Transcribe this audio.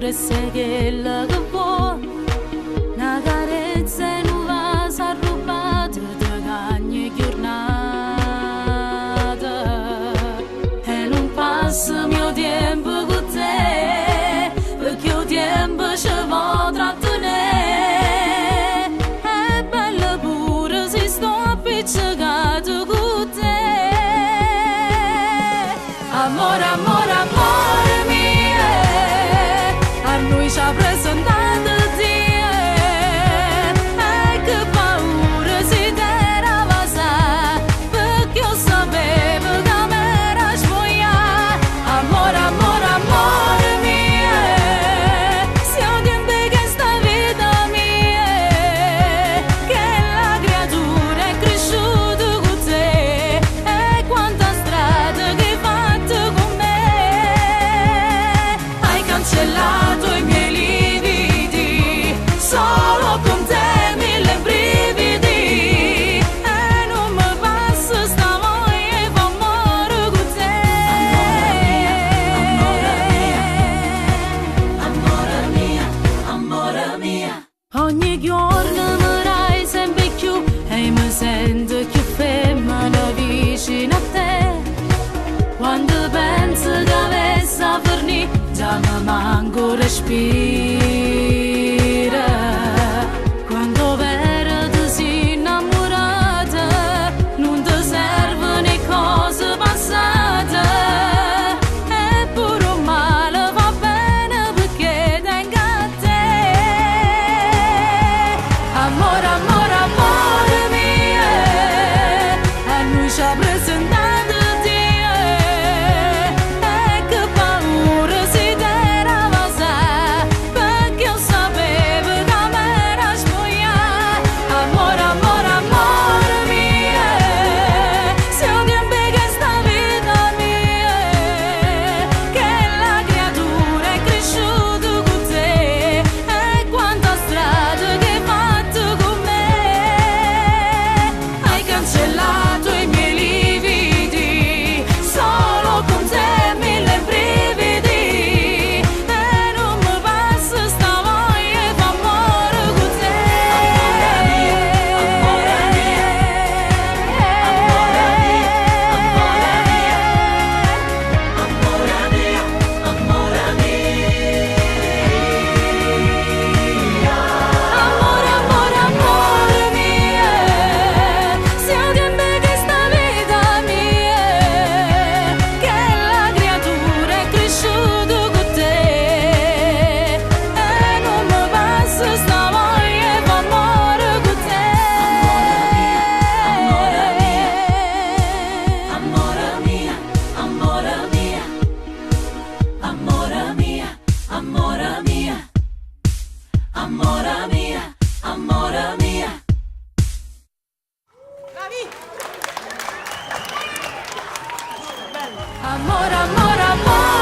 amore sei quella che vuoi, una carezza e non va sa rubata da cagne giornata e non passa il mio tempo con te perché il tempo ci va trattenere. È bella pure se sto appiccicato con te. Amore, amore, amore mio, a noi ci ha presentato Dio, e che paura si t'era passata, perché io sapevo che m'era sbagliata. Amore, amore, amore mio, sia tempo che sta vita mia, che la creatura è cresciuta con te, e quanta strada che hai fatto con me. Hai cancellato i miei lividi, solo con te mille brividi, e non mi passa sta voglia di amore con te. Amore mia, amore mia. Ogni giorno mi dai sempre più e mi sento più femmina vicino a te. Quando penso che avessi a finire, già mi manco respira. Quando vedo sei innamorata, non ti servono le cose passate, eppure un male va bene perché tengo a te. Amore, amore, amore mio, a noi ci ha presentato Dio, e che paura si t'era passata, perché io sapevo che m'era sbagliata. Amore, amore, amore mio, sia un tempo che sta vita mia, che la creatura è cresciuta con te, e quanta strada che hai fatto con me. Hai cancellato i miei lividi, solo con te mille brividi, e non mi passa sta voglia di amore con te. Amore mio, amore mio, amore mio. Amore, amore, amore mio, sia un tempo che sta vita mia, che la creatura è cresciuta con te, e non mi passa sta voglia di amore con te. Amore mia, amore mia, amore mia, amore mia, amore mia, amore mia. Amore, amore, amore.